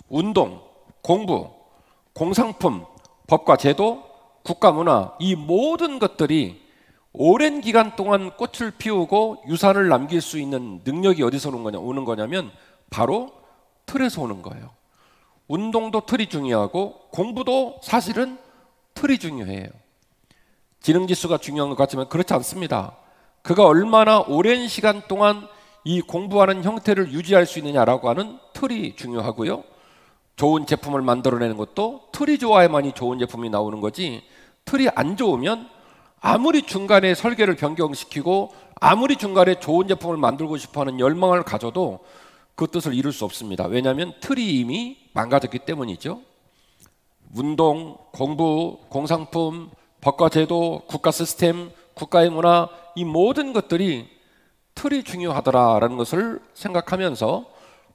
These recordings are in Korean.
운동, 공부, 공상품, 법과 제도, 국가문화, 이 모든 것들이 오랜 기간 동안 꽃을 피우고 유산을 남길 수 있는 능력이 어디서 오는 거냐면 바로 틀에서 오는 거예요. 운동도 틀이 중요하고 공부도 사실은 틀이 중요해요. 지능지수가 중요한 것 같지만 그렇지 않습니다. 그가 얼마나 오랜 시간 동안 이 공부하는 형태를 유지할 수 있느냐라고 하는 틀이 중요하고요. 좋은 제품을 만들어내는 것도 틀이 좋아야만이 좋은 제품이 나오는 거지, 틀이 안 좋으면 아무리 중간에 설계를 변경시키고 아무리 중간에 좋은 제품을 만들고 싶어하는 열망을 가져도 그 뜻을 이룰 수 없습니다. 왜냐하면 틀이 이미 망가졌기 때문이죠. 운동, 공부, 공상품, 법과 제도, 국가 시스템, 국가의 문화, 이 모든 것들이 틀이 중요하더라라는 것을 생각하면서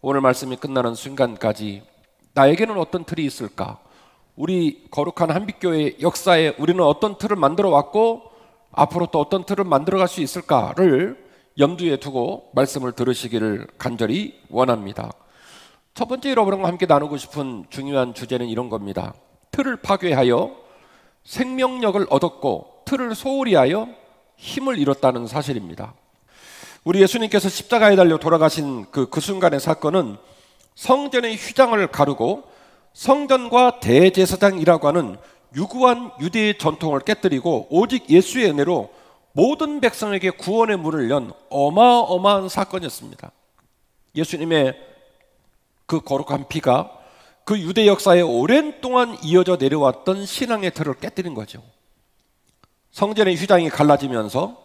오늘 말씀이 끝나는 순간까지 나에게는 어떤 틀이 있을까? 우리 거룩한 한빛교회 역사에 우리는 어떤 틀을 만들어 왔고 앞으로 또 어떤 틀을 만들어갈 수 있을까를 염두에 두고 말씀을 들으시기를 간절히 원합니다. 첫 번째 여러분과 함께 나누고 싶은 중요한 주제는 이런 겁니다. 틀을 파괴하여 생명력을 얻었고 틀을 소홀히 하여 힘을 잃었다는 사실입니다. 우리 예수님께서 십자가에 달려 돌아가신 그 순간의 사건은 성전의 휘장을 가르고 성전과 대제사장이라고 하는 유구한 유대의 전통을 깨뜨리고 오직 예수의 은혜로 모든 백성에게 구원의 문을 연 어마어마한 사건이었습니다. 예수님의 그 거룩한 피가 그 유대 역사에 오랜 동안 이어져 내려왔던 신앙의 틀을 깨뜨린 거죠. 성전의 휘장이 갈라지면서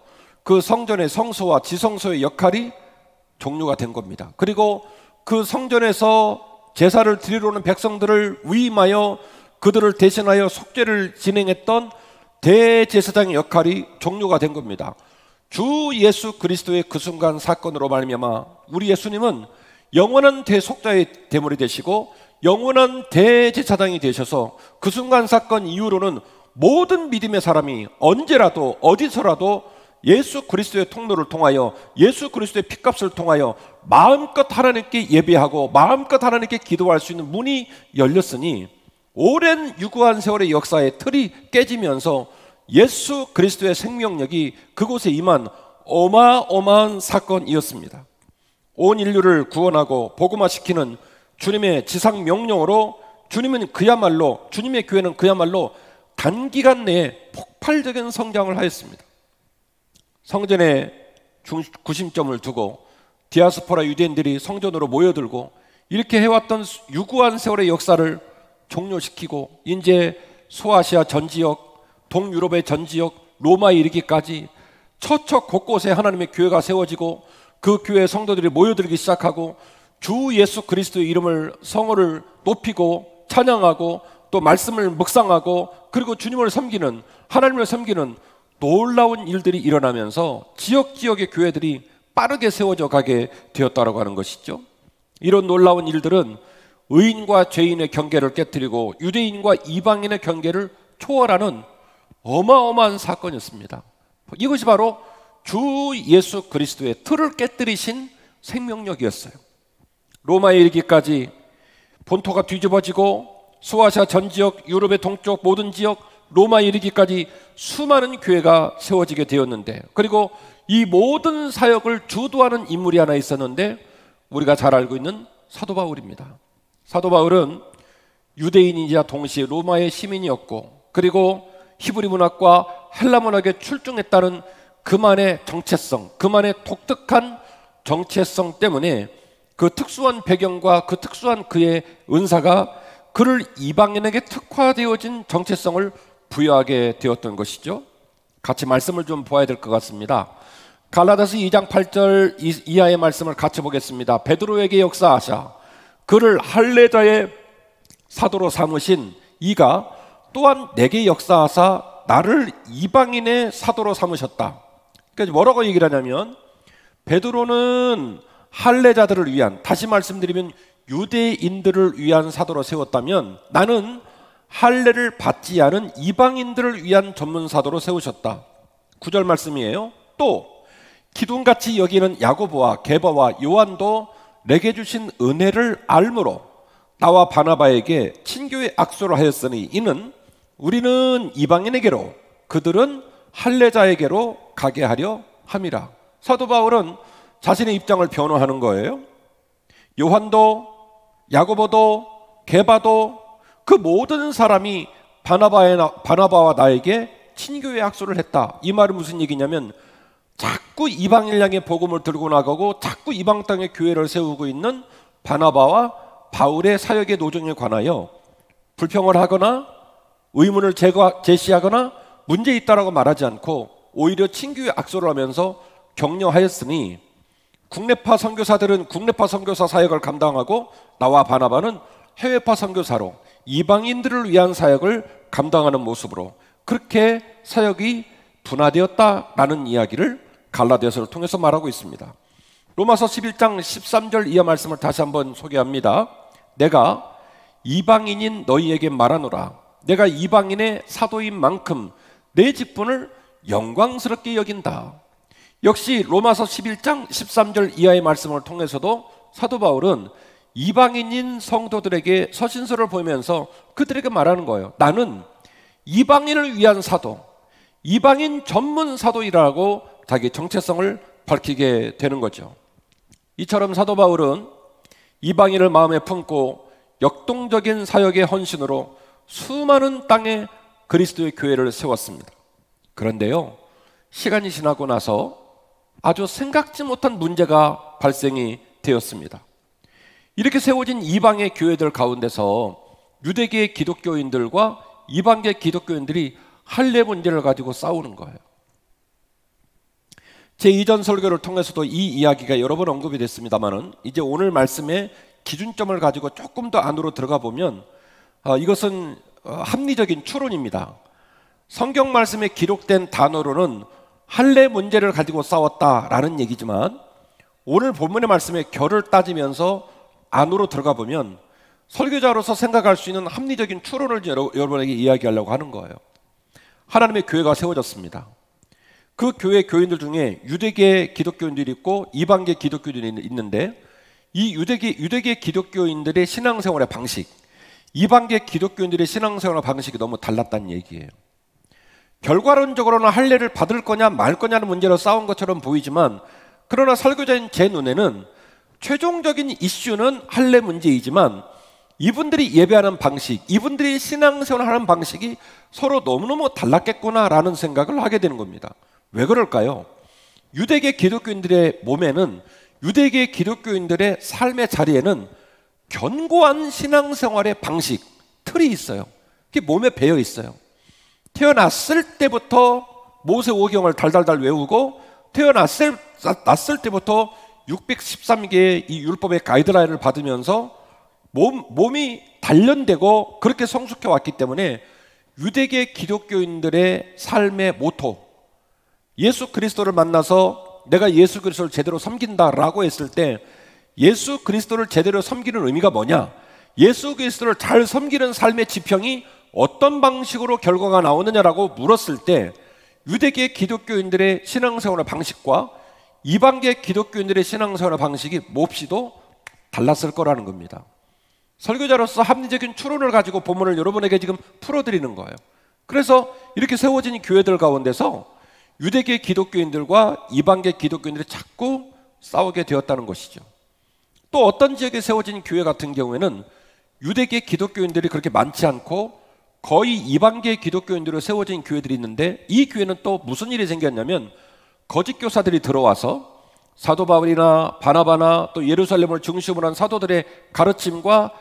그 성전의 성소와 지성소의 역할이 종료가 된 겁니다. 그리고 그 성전에서 제사를 드리러 오는 백성들을 위임하여 그들을 대신하여 속죄를 진행했던 대제사장의 역할이 종료가 된 겁니다. 주 예수 그리스도의 그 순간 사건으로 말미암아 우리 예수님은 영원한 대속자의 대물이 되시고 영원한 대제사장이 되셔서 그 순간 사건 이후로는 모든 믿음의 사람이 언제라도 어디서라도 예수 그리스도의 통로를 통하여 예수 그리스도의 핏값을 통하여 마음껏 하나님께 예배하고 마음껏 하나님께 기도할 수 있는 문이 열렸으니 오랜 유구한 세월의 역사의 틀이 깨지면서 예수 그리스도의 생명력이 그곳에 임한 어마어마한 사건이었습니다. 온 인류를 구원하고 복음화시키는 주님의 지상 명령으로 주님의 교회는 그야말로 단기간 내에 폭발적인 성장을 하였습니다. 성전에 구심점을 두고 디아스포라 유대인들이 성전으로 모여들고 이렇게 해왔던 유구한 세월의 역사를 종료시키고 이제 소아시아 전 지역, 동유럽의 전 지역, 로마에 이르기까지 처처 곳곳에 하나님의 교회가 세워지고 그 교회 성도들이 모여들기 시작하고 주 예수 그리스도의 이름을 성호를 높이고 찬양하고 또 말씀을 묵상하고 그리고 주님을 섬기는, 하나님을 섬기는 놀라운 일들이 일어나면서 지역지역의 교회들이 빠르게 세워져 가게 되었다고 하는 것이죠. 이런 놀라운 일들은 의인과 죄인의 경계를 깨뜨리고 유대인과 이방인의 경계를 초월하는 어마어마한 사건이었습니다. 이것이 바로 주 예수 그리스도의 틀을 깨뜨리신 생명력이었어요. 로마에 이르기까지 본토가 뒤집어지고 소아시아 전 지역, 유럽의 동쪽 모든 지역, 로마에 이르기까지 수많은 교회가 세워지게 되었는데, 그리고 이 모든 사역을 주도하는 인물이 하나 있었는데 우리가 잘 알고 있는 사도 바울입니다. 사도 바울은 유대인이자 동시에 로마의 시민이었고 그리고 히브리 문학과 헬라 문학에 출중했다는 그만의 정체성, 그만의 독특한 정체성 때문에 그 특수한 배경과 그 특수한 그의 은사가 그를 이방인에게 특화되어진 정체성을 부여하게 되었던 것이죠. 같이 말씀을 좀 보아야 될 것 같습니다. 갈라디아서 2장 8절 이하의 말씀을 같이 보겠습니다. 베드로에게 역사하사 그를 할례자의 사도로 삼으신 이가 또한 내게 역사하사 나를 이방인의 사도로 삼으셨다. 그러니까 뭐라고 얘기를 하냐면 베드로는 할례자들을 위한, 다시 말씀드리면 유대인들을 위한 사도로 세웠다면 나는 할례를 받지 않은 이방인들을 위한 전문 사도로 세우셨다. 9절 말씀이에요. 또 기둥같이 여기는 야고보와 게바와 요한도 내게 주신 은혜를 알므로 나와 바나바에게 친교의 악수를 하였으니 이는 우리는 이방인에게로 그들은 할례자에게로 가게 하려 함이라. 사도 바울은 자신의 입장을 변호하는 거예요. 요한도 야고보도 게바도 그 모든 사람이 바나바와 나에게 친교의 악수를 했다. 이 말은 무슨 얘기냐면 자꾸 이방인 향해 복음을 들고 나가고 자꾸 이방 땅에 교회를 세우고 있는 바나바와 바울의 사역의 노정에 관하여 불평을 하거나 의문을 제시하거나 문제 있다라고 말하지 않고 오히려 친교의 악수를 하면서 격려하였으니 국내파 선교사들은 국내파 선교사 사역을 감당하고 나와 바나바는 해외파 선교사로 이방인들을 위한 사역을 감당하는 모습으로 그렇게 사역이 분화되었다라는 이야기를 갈라디아서를 통해서 말하고 있습니다. 로마서 11장 13절 이하 말씀을 다시 한번 소개합니다. 내가 이방인인 너희에게 말하노라. 내가 이방인의 사도인 만큼 내 직분을 영광스럽게 여긴다. 역시 로마서 11장 13절 이하의 말씀을 통해서도 사도 바울은 이방인인 성도들에게 서신서를 보면서 그들에게 말하는 거예요. 나는 이방인을 위한 사도, 이방인 전문 사도이라고 자기 정체성을 밝히게 되는 거죠. 이처럼 사도 바울은 이방인을 마음에 품고 역동적인 사역의 헌신으로 수많은 땅에 그리스도의 교회를 세웠습니다. 그런데요, 시간이 지나고 나서 아주 생각지 못한 문제가 발생이 되었습니다. 이렇게 세워진 이방의 교회들 가운데서 유대계 기독교인들과 이방계 기독교인들이 할례 문제를 가지고 싸우는 거예요. 제 이전 설교를 통해서도 이 이야기가 여러 번 언급이 됐습니다만은 이제 오늘 말씀의 기준점을 가지고 조금 더 안으로 들어가 보면 이것은 합리적인 추론입니다. 성경 말씀에 기록된 단어로는 할례 문제를 가지고 싸웠다라는 얘기지만 오늘 본문의 말씀에 결을 따지면서 안으로 들어가 보면 설교자로서 생각할 수 있는 합리적인 추론을 여러분에게 이야기하려고 하는 거예요. 하나님의 교회가 세워졌습니다. 그 교회 교인들 중에 유대계 기독교인들이 있고 이방계 기독교인들이 있는데 이 유대계 기독교인들의 신앙생활의 방식, 이방계 기독교인들의 신앙생활의 방식이 너무 달랐다는 얘기예요. 결과론적으로는 할례를 받을 거냐 말 거냐는 문제로 싸운 것처럼 보이지만 그러나 설교자인 제 눈에는 최종적인 이슈는 할례 문제이지만 이분들이 예배하는 방식, 이분들이 신앙생활하는 방식이 서로 너무너무 달랐겠구나라는 생각을 하게 되는 겁니다. 왜 그럴까요? 유대계 기독교인들의 몸에는, 유대계 기독교인들의 삶의 자리에는 견고한 신앙생활의 방식, 틀이 있어요. 그게 몸에 배어 있어요. 태어났을 때부터 모세오경을 달달달 외우고 태어났을 때부터 613개의 이 율법의 가이드라인을 받으면서 몸이 단련되고 그렇게 성숙해 왔기 때문에 유대계 기독교인들의 삶의 모토, 예수 그리스도를 만나서 내가 예수 그리스도를 제대로 섬긴다라고 했을 때 예수 그리스도를 제대로 섬기는 의미가 뭐냐? 예수 그리스도를 잘 섬기는 삶의 지평이 어떤 방식으로 결과가 나오느냐라고 물었을 때 유대계 기독교인들의 신앙생활의 방식과 이방계 기독교인들의 신앙생활의 방식이 몹시도 달랐을 거라는 겁니다. 설교자로서 합리적인 추론을 가지고 본문을 여러분에게 지금 풀어드리는 거예요. 그래서 이렇게 세워진 교회들 가운데서 유대계 기독교인들과 이방계 기독교인들이 자꾸 싸우게 되었다는 것이죠. 또 어떤 지역에 세워진 교회 같은 경우에는 유대계 기독교인들이 그렇게 많지 않고 거의 이방계 기독교인들로 세워진 교회들이 있는데 이 교회는 또 무슨 일이 생겼냐면 거짓 교사들이 들어와서 사도 바울이나 바나바나 또 예루살렘을 중심으로 한 사도들의 가르침과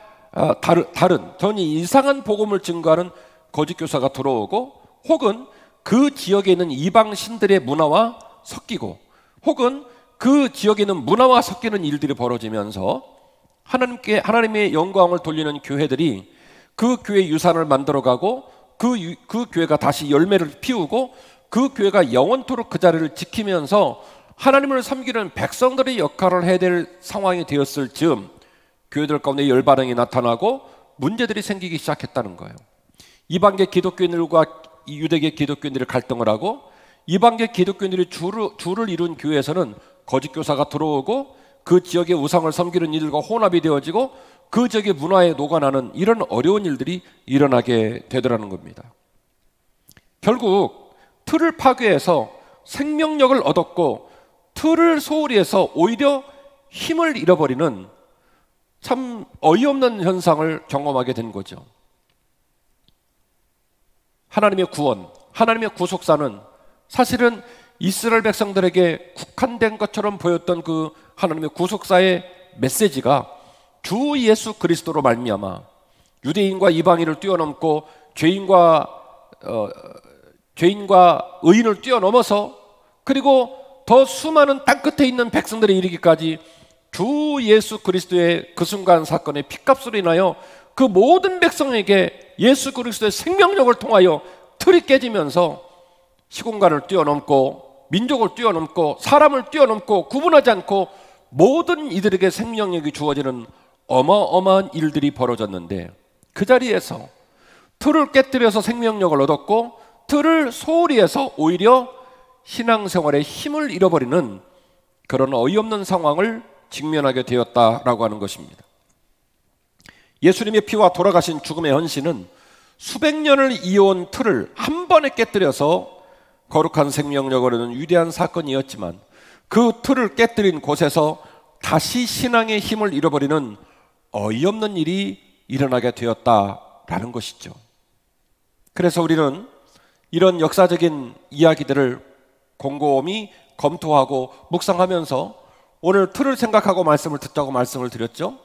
다른 전혀 이상한 복음을 증거하는 거짓 교사가 들어오고 혹은 그 지역에 있는 이방 신들의 문화와 섞이고 혹은 그 지역에 있는 문화와 섞이는 일들이 벌어지면서 하나님의 영광을 돌리는 교회들이 그 교회 유산을 만들어가고 그 교회가 다시 열매를 피우고 그 교회가 영원토록 그 자리를 지키면서 하나님을 섬기는 백성들의 역할을 해야 될 상황이 되었을 즈음 교회들 가운데 열반응이 나타나고 문제들이 생기기 시작했다는 거예요. 이방계 기독교인들과 유대계 기독교인들이 갈등을 하고 이방계 기독교인들이 줄을 이룬 교회에서는 거짓 교사가 들어오고 그 지역의 우상을 섬기는 이들과 혼합이 되어지고 그 지역의 문화에 녹아나는 이런 어려운 일들이 일어나게 되더라는 겁니다. 결국 틀을 파괴해서 생명력을 얻었고 틀을 소홀히 해서 오히려 힘을 잃어버리는 참 어이없는 현상을 경험하게 된 거죠. 하나님의 구원, 하나님의 구속사는 사실은 이스라엘 백성들에게 국한된 것처럼 보였던 그 하나님의 구속사의 메시지가 주 예수 그리스도로 말미암아 유대인과 이방인을 뛰어넘고 죄인과 의인을 뛰어넘어서 그리고 더 수많은 땅끝에 있는 백성들에 이르기까지 주 예수 그리스도의 그 순간 사건의 피값으로 인하여 그 모든 백성에게 예수 그리스도의 생명력을 통하여 틀이 깨지면서 시공간을 뛰어넘고 민족을 뛰어넘고 사람을 뛰어넘고 구분하지 않고 모든 이들에게 생명력이 주어지는 어마어마한 일들이 벌어졌는데, 그 자리에서 틀을 깨뜨려서 생명력을 얻었고 틀을 소홀히 해서 오히려 신앙생활의 힘을 잃어버리는 그런 어이없는 상황을 직면하게 되었다라고 하는 것입니다. 예수님의 피와 돌아가신 죽음의 헌신은 수백 년을 이어온 틀을 한 번에 깨뜨려서 거룩한 생명력을 얻는 위대한 사건이었지만, 그 틀을 깨뜨린 곳에서 다시 신앙의 힘을 잃어버리는 어이없는 일이 일어나게 되었다라는 것이죠. 그래서 우리는 이런 역사적인 이야기들을 곰곰이 검토하고 묵상하면서 오늘 틀을 생각하고 말씀을 듣자고 말씀을 드렸죠.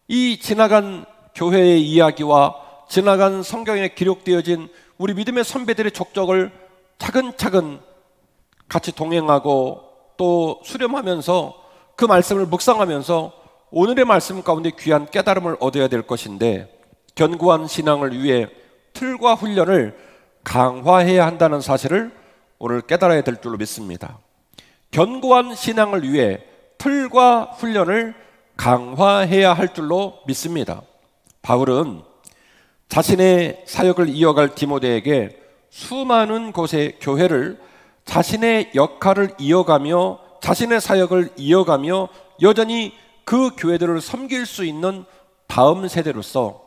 이 지나간 교회의 이야기와 지나간 성경에 기록되어진 우리 믿음의 선배들의 족적을 차근차근 같이 동행하고 또 수렴하면서 그 말씀을 묵상하면서 오늘의 말씀 가운데 귀한 깨달음을 얻어야 될 것인데, 견고한 신앙을 위해 틀과 훈련을 강화해야 한다는 사실을 오늘 깨달아야 될 줄로 믿습니다. 견고한 신앙을 위해 틀과 훈련을 강화해야 할 줄로 믿습니다. 바울은 자신의 사역을 이어갈 디모데에게 수많은 곳의 교회를 자신의 역할을 이어가며 자신의 사역을 이어가며 여전히 그 교회들을 섬길 수 있는 다음 세대로서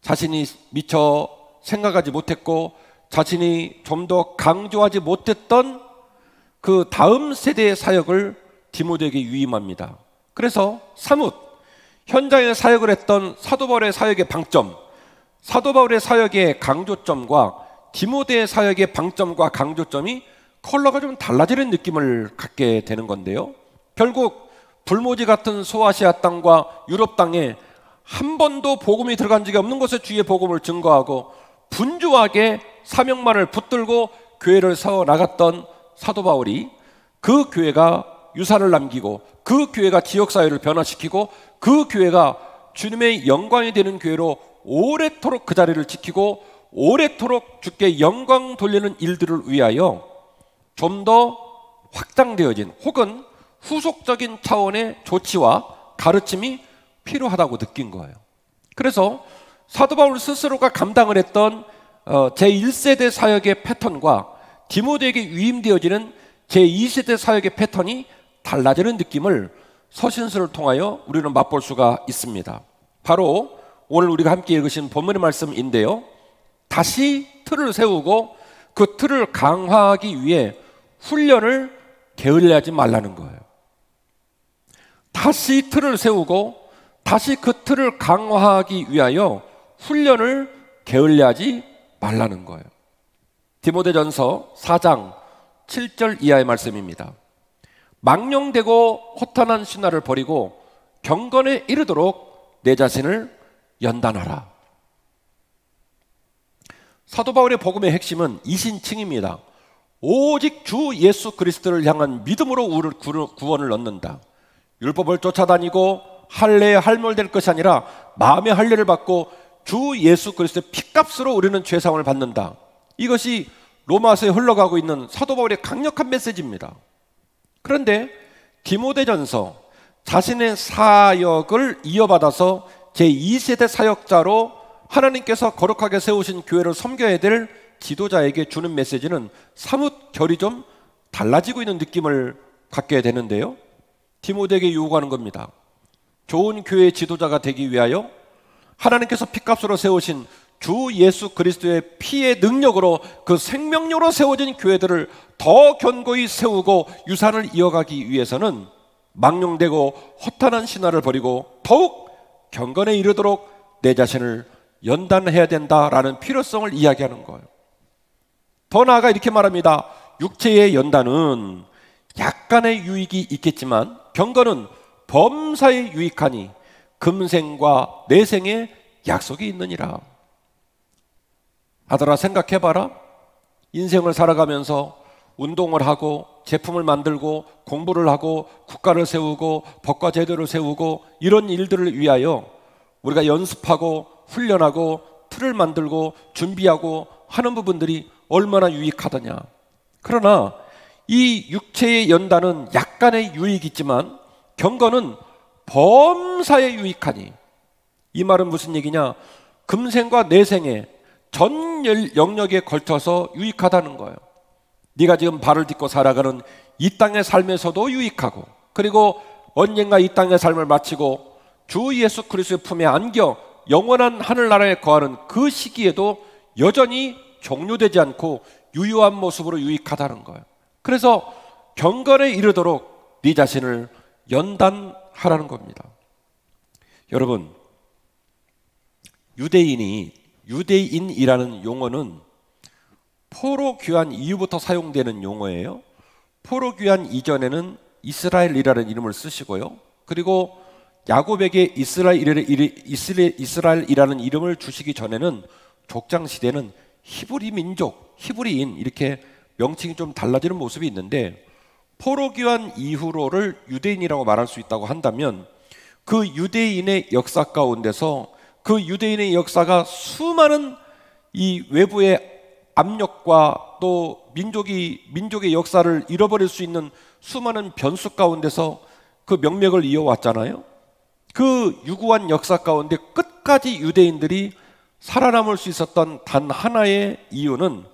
자신이 미처 생각하지 못했고 자신이 좀 더 강조하지 못했던 그 다음 세대의 사역을 디모데에게 위임합니다. 그래서 사뭇 현장에 사역을 했던 사도 바울의 사역의 방점, 사도 바울의 사역의 강조점과 디모데의 사역의 방점과 강조점이 컬러가 좀 달라지는 느낌을 갖게 되는 건데요. 결국 불모지 같은 소아시아 땅과 유럽 땅에 한 번도 복음이 들어간 적이 없는 곳에 주의 복음을 증거하고 분주하게 사명만을 붙들고 교회를 세워 나갔던 사도 바울이 그 교회가 유산을 남기고 그 교회가 지역사회를 변화시키고 그 교회가 주님의 영광이 되는 교회로 오래도록 그 자리를 지키고 오래도록 주께 영광 돌리는 일들을 위하여 좀 더 확장되어진 혹은 후속적인 차원의 조치와 가르침이 필요하다고 느낀 거예요. 그래서 사도 바울 스스로가 감당을 했던 제1세대 사역의 패턴과 디모데에게 위임되어지는 제2세대 사역의 패턴이 달라지는 느낌을 서신서를 통하여 우리는 맛볼 수가 있습니다. 바로 오늘 우리가 함께 읽으신 본문의 말씀인데요, 다시 틀을 세우고 그 틀을 강화하기 위해 훈련을 게을리하지 말라는 거예요. 다시 틀을 세우고 다시 그 틀을 강화하기 위하여 훈련을 게을리하지 말라는 거예요. 디모데전서 4장 7절 이하의 말씀입니다. 망령되고 허탄한 신화를 버리고 경건에 이르도록 내 자신을 연단하라. 사도 바울의 복음의 핵심은 이신칭입니다. 오직 주 예수 그리스도를 향한 믿음으로 우리를 구원을 얻는다. 율법을 쫓아다니고 할례에 할몰될 것이 아니라 마음의 할례를 받고 주 예수 그리스도의 피값으로 우리는 죄사함을 받는다. 이것이 로마서에 흘러가고 있는 사도 바울의 강력한 메시지입니다. 그런데 디모데전서 자신의 사역을 이어받아서 제2세대 사역자로 하나님께서 거룩하게 세우신 교회를 섬겨야 될 지도자에게 주는 메시지는 사뭇 결이 좀 달라지고 있는 느낌을 갖게 되는데요, 디모데에게 요구하는 겁니다. 좋은 교회의 지도자가 되기 위하여 하나님께서 피값으로 세우신 주 예수 그리스도의 피의 능력으로 그 생명력으로 세워진 교회들을 더 견고히 세우고 유산을 이어가기 위해서는 망령되고 허탄한 신화를 버리고 더욱 경건에 이르도록 내 자신을 연단해야 된다라는 필요성을 이야기하는 거예요. 더 나아가 이렇게 말합니다. 육체의 연단은 약간의 유익이 있겠지만 경건은 범사에 유익하니 금생과 내생에 약속이 있느니라. 아들아, 생각해봐라. 인생을 살아가면서 운동을 하고 제품을 만들고 공부를 하고 국가를 세우고 법과 제도를 세우고 이런 일들을 위하여 우리가 연습하고 훈련하고 틀을 만들고 준비하고 하는 부분들이 얼마나 유익하더냐. 그러나 이 육체의 연단은 약간의 유익이 있지만 경건은 범사에 유익하니. 이 말은 무슨 얘기냐? 금생과 내생에 전 영역에 걸쳐서 유익하다는 거예요. 네가 지금 발을 딛고 살아가는 이 땅의 삶에서도 유익하고, 그리고 언젠가 이 땅의 삶을 마치고 주 예수 그리스도의 품에 안겨 영원한 하늘나라에 거하는 그 시기에도 여전히 종료되지 않고 유효한 모습으로 유익하다는 거예요. 그래서 경건에 이르도록 네 자신을 연단하라는 겁니다. 여러분, 유대인이라는 용어는 포로 귀환 이후부터 사용되는 용어예요. 포로 귀환 이전에는 이스라엘이라는 이름을 쓰시고요. 그리고 야곱에게 이스라엘이라는 이름을 주시기 전에는 족장 시대는 히브리 민족, 히브리인 이렇게 명칭이 좀 달라지는 모습이 있는데, 포로 귀환 이후로를 유대인이라고 말할 수 있다고 한다면 그 유대인의 역사 가운데서 그 유대인의 역사가 수많은 이 외부의 압력과 또 민족의 역사를 잃어버릴 수 있는 수많은 변수 가운데서 그 명맥을 이어왔잖아요. 그 유구한 역사 가운데 끝까지 유대인들이 살아남을 수 있었던 단 하나의 이유는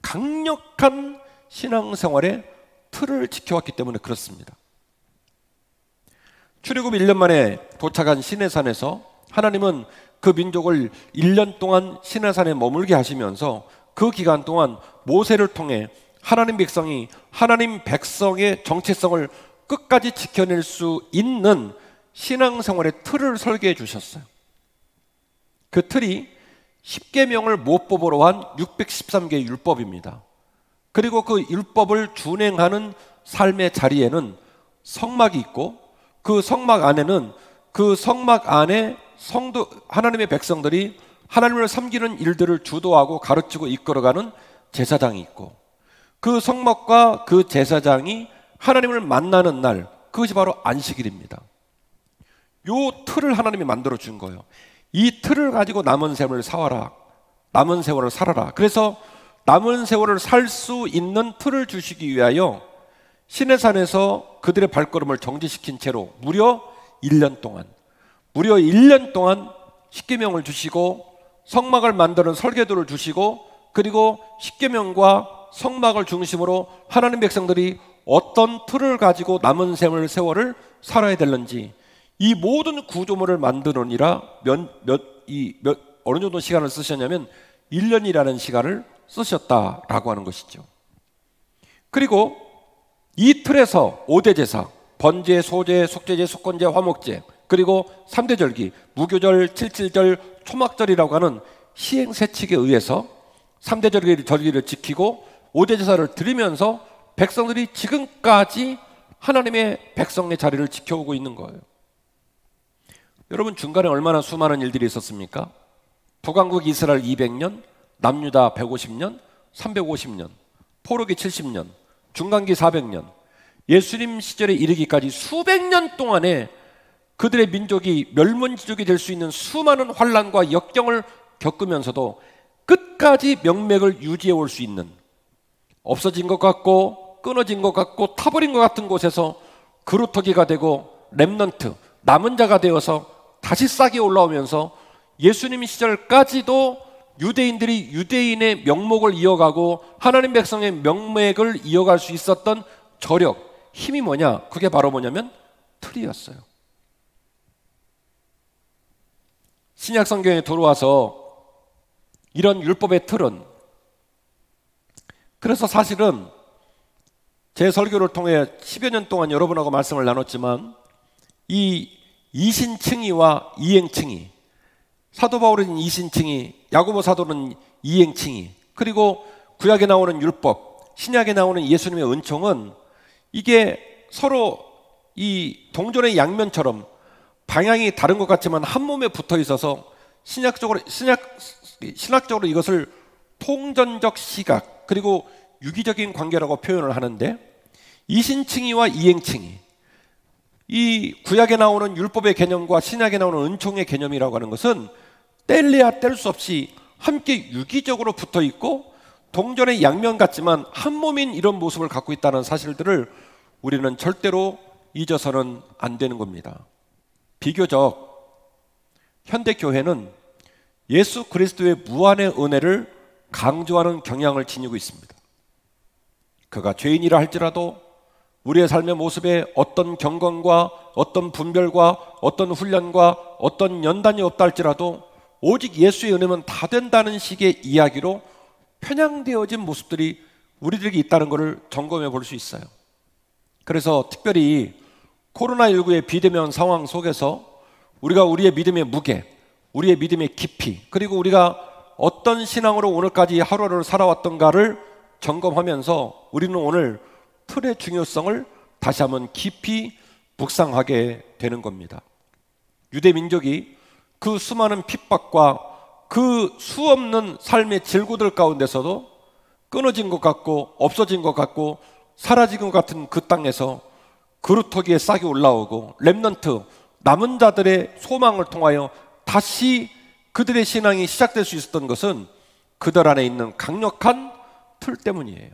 강력한 신앙생활의 틀을 지켜왔기 때문에 그렇습니다. 출애굽 1년 만에 도착한 시내산에서 하나님은 그 민족을 1년 동안 시내산에 머물게 하시면서 그 기간 동안 모세를 통해 하나님 백성의 정체성을 끝까지 지켜낼 수 있는 신앙생활의 틀을 설계해 주셨어요. 그 틀이 10계명을 모법으로 한 613개의 율법입니다. 그리고 그 율법을 준행하는 삶의 자리에는 성막이 있고, 그 성막 안에 하나님의 백성들이 하나님을 섬기는 일들을 주도하고 가르치고 이끌어가는 제사장이 있고, 그 성막과 그 제사장이 하나님을 만나는 날, 그것이 바로 안식일입니다. 요 틀을 하나님이 만들어 준 거예요. 이 틀을 가지고 남은 세월을 살아라. 그래서 남은 세월을 살 수 있는 틀을 주시기 위하여 시내산에서 그들의 발걸음을 정지시킨 채로 무려 1년 동안 십계명을 주시고 성막을 만드는 설계도를 주시고, 그리고 십계명과 성막을 중심으로 하나님 백성들이 어떤 틀을 가지고 남은 세월을 살아야 되는지, 이 모든 구조물을 만드느니라 어느 정도 시간을 쓰셨냐면 1년이라는 시간을 쓰셨다라고 하는 것이죠. 그리고 이 틀에서 5대 제사, 번제, 소제, 속죄제, 속건제, 화목제, 그리고 3대 절기, 무교절, 칠칠절, 초막절이라고 하는 시행세칙에 의해서 3대 절기를 지키고 5대 제사를 드리면서 백성들이 지금까지 하나님의 백성의 자리를 지켜오고 있는 거예요. 여러분, 중간에 얼마나 수많은 일들이 있었습니까? 북왕국 이스라엘 200년, 남유다 150년, 350년, 포로기 70년, 중간기 400년, 예수님 시절에 이르기까지 수백 년 동안에 그들의 민족이 멸문지족이 될 수 있는 수많은 환난과 역경을 겪으면서도 끝까지 명맥을 유지해 올 수 있는, 없어진 것 같고 끊어진 것 같고 타버린 것 같은 곳에서 그루터기가 되고 렘넌트, 남은 자가 되어서 다시 싹이 올라오면서 예수님 시절까지도 유대인들이 유대인의 명목을 이어가고 하나님 백성의 명맥을 이어갈 수 있었던 저력, 힘이 뭐냐? 그게 바로 뭐냐면 틀이었어요. 신약 성경에 들어와서 이런 율법의 틀은, 그래서 사실은 제 설교를 통해 10여 년 동안 여러분하고 말씀을 나눴지만 이 이신칭의와 이행칭의, 사도 바울은 이신칭의, 야고보 사도는 이행칭의, 그리고 구약에 나오는 율법, 신약에 나오는 예수님의 은총은 이게 서로 이 동전의 양면처럼 방향이 다른 것 같지만 한 몸에 붙어 있어서 신학적으로 이것을 통전적 시각 그리고 유기적인 관계라고 표현을 하는데, 이신칭의와 이행칭의, 이 구약에 나오는 율법의 개념과 신약에 나오는 은총의 개념이라고 하는 것은 뗄래야 뗄 수 없이 함께 유기적으로 붙어 있고 동전의 양면 같지만 한 몸인 이런 모습을 갖고 있다는 사실들을 우리는 절대로 잊어서는 안 되는 겁니다. 비교적 현대교회는 예수 그리스도의 무한의 은혜를 강조하는 경향을 지니고 있습니다. 그가 죄인이라 할지라도 우리의 삶의 모습에 어떤 경건과 어떤 분별과 어떤 훈련과 어떤 연단이 없다 할지라도 오직 예수의 은혜면 다 된다는 식의 이야기로 편향되어진 모습들이 우리들에게 있다는 것을 점검해 볼 수 있어요. 그래서 특별히 코로나19의 비대면 상황 속에서 우리가 우리의 믿음의 무게, 우리의 믿음의 깊이, 그리고 우리가 어떤 신앙으로 오늘까지 하루하루를 살아왔던가를 점검하면서 우리는 오늘 틀의 중요성을 다시 한번 깊이 묵상하게 되는 겁니다. 유대 민족이 그 수많은 핍박과 그 수없는 삶의 질고들 가운데서도 끊어진 것 같고 없어진 것 같고 사라진 것 같은 그 땅에서 그루터기에 싹이 올라오고 렘넌트, 남은 자들의 소망을 통하여 다시 그들의 신앙이 시작될 수 있었던 것은 그들 안에 있는 강력한 틀 때문이에요.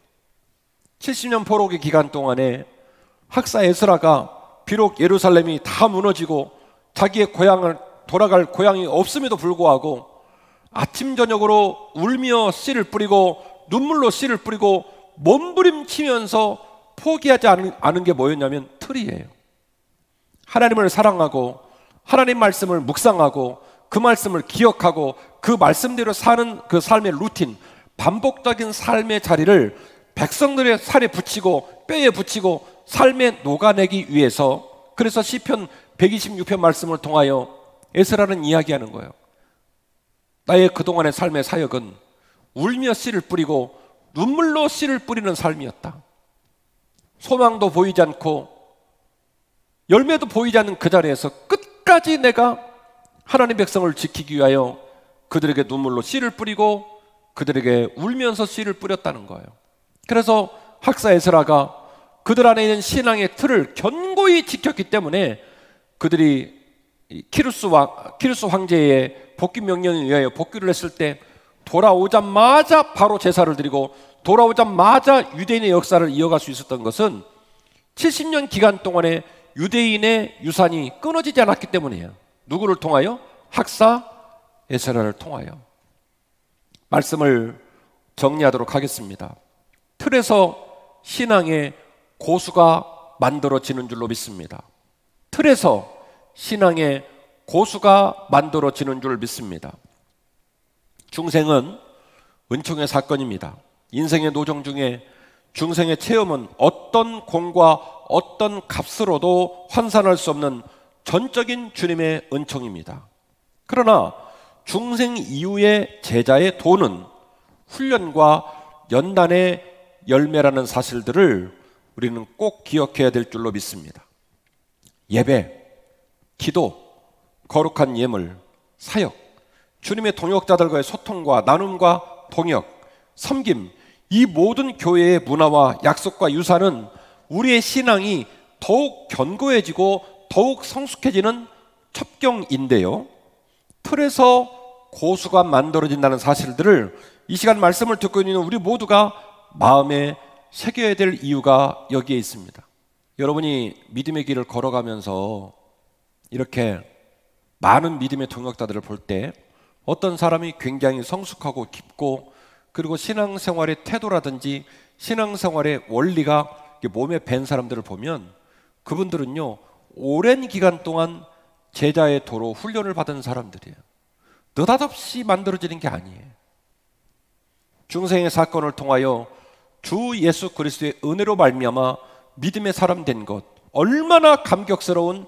70년 포로기 기간 동안에 학사 에스라가 비록 예루살렘이 다 무너지고 자기의 고향을 돌아갈 고향이 없음에도 불구하고 아침 저녁으로 울며 씨를 뿌리고 눈물로 씨를 뿌리고 몸부림치면서 포기하지 않은 게 뭐였냐면 틀이에요. 하나님을 사랑하고 하나님 말씀을 묵상하고 그 말씀을 기억하고 그 말씀대로 사는 그 삶의 루틴, 반복적인 삶의 자리를 백성들의 살에 붙이고 뼈에 붙이고 삶에 녹아내기 위해서, 그래서 시편 126편 말씀을 통하여 에스라는 이야기하는 거예요. 나의 그동안의 삶의 사역은 울며 씨를 뿌리고 눈물로 씨를 뿌리는 삶이었다. 소망도 보이지 않고 열매도 보이지 않는 그 자리에서 끝까지 내가 하나님 백성을 지키기 위하여 그들에게 눈물로 씨를 뿌리고 그들에게 울면서 씨를 뿌렸다는 거예요. 그래서 학사 에스라가 그들 안에 있는 신앙의 틀을 견고히 지켰기 때문에 그들이 키루스 황제의 복귀 명령에 의하여 복귀를 했을 때 돌아오자마자 바로 제사를 드리고 돌아오자마자 유대인의 역사를 이어갈 수 있었던 것은 70년 기간 동안에 유대인의 유산이 끊어지지 않았기 때문이에요. 누구를 통하여? 학사 에스라를 통하여. 말씀을 정리하도록 하겠습니다. 틀에서 신앙의 고수가 만들어지는 줄로 믿습니다. 틀에서 신앙의 고수가 만들어지는 줄 믿습니다. 중생은 은총의 사건입니다. 인생의 노정 중에 중생의 체험은 어떤 공과 어떤 값으로도 환산할 수 없는 전적인 주님의 은총입니다. 그러나 중생 이후의 제자의 도는 훈련과 연단의 열매라는 사실들을 우리는 꼭 기억해야 될 줄로 믿습니다. 예배, 기도, 거룩한 예물, 사역, 주님의 동역자들과의 소통과 나눔과 동역, 섬김, 이 모든 교회의 문화와 약속과 유산은 우리의 신앙이 더욱 견고해지고 더욱 성숙해지는 첩경인데요, 틀에서 고수가 만들어진다는 사실들을 이 시간 말씀을 듣고 있는 우리 모두가 마음에 새겨야 될 이유가 여기에 있습니다. 여러분이 믿음의 길을 걸어가면서 이렇게 많은 믿음의 동역자들을 볼 때 어떤 사람이 굉장히 성숙하고 깊고 그리고 신앙생활의 태도라든지 신앙생활의 원리가 몸에 밴 사람들을 보면 그분들은요 오랜 기간 동안 제자의 도로 훈련을 받은 사람들이에요. 느닷없이 만들어지는 게 아니에요. 중생의 사건을 통하여 주 예수 그리스도의 은혜로 말미암아 믿음의 사람 된 것, 얼마나 감격스러운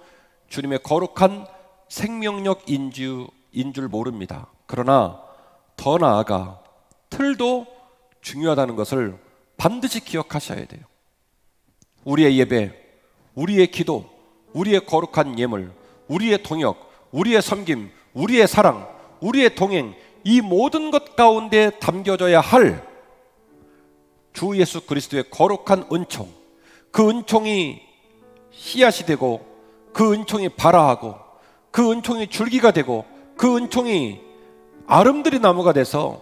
주님의 거룩한 생명력인 줄 모릅니다. 그러나 더 나아가 틀도 중요하다는 것을 반드시 기억하셔야 돼요. 우리의 예배, 우리의 기도, 우리의 거룩한 예물, 우리의 동역, 우리의 섬김, 우리의 사랑, 우리의 동행, 이 모든 것 가운데 담겨져야 할 주 예수 그리스도의 거룩한 은총, 그 은총이 씨앗이 되고, 그 은총이 발아하고, 그 은총이 줄기가 되고, 그 은총이 아름드리 나무가 돼서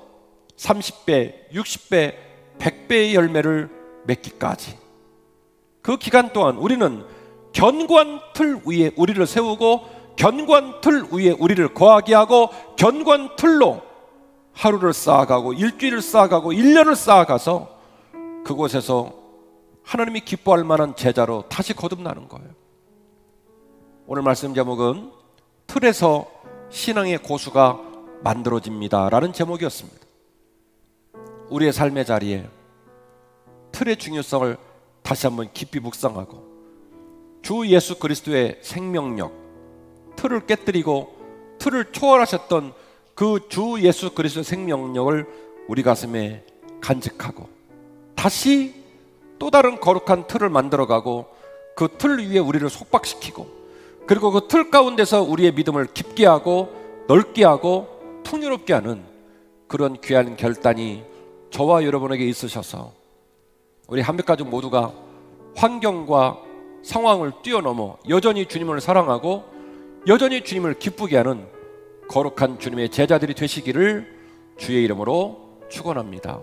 30배, 60배, 100배의 열매를 맺기까지, 그 기간 동안 우리는 견고한 틀 위에 우리를 세우고, 견고한 틀 위에 우리를 거하게 하고, 견고한 틀로 하루를 쌓아가고, 일주일을 쌓아가고, 1년을 쌓아가서 그곳에서 하나님이 기뻐할 만한 제자로 다시 거듭나는 거예요. 오늘 말씀 제목은 틀에서 신앙의 고수가 만들어집니다 라는 제목이었습니다. 우리의 삶의 자리에 틀의 중요성을 다시 한번 깊이 묵상하고, 주 예수 그리스도의 생명력, 틀을 깨뜨리고 틀을 초월하셨던 그 주 예수 그리스도의 생명력을 우리 가슴에 간직하고, 다시 또 다른 거룩한 틀을 만들어가고, 그 틀 위에 우리를 속박시키고, 그리고 그 틀 가운데서 우리의 믿음을 깊게 하고 넓게 하고 풍요롭게 하는 그런 귀한 결단이 저와 여러분에게 있으셔서 우리 한백가족 모두가 환경과 상황을 뛰어넘어 여전히 주님을 사랑하고 여전히 주님을 기쁘게 하는 거룩한 주님의 제자들이 되시기를 주의 이름으로 축원합니다.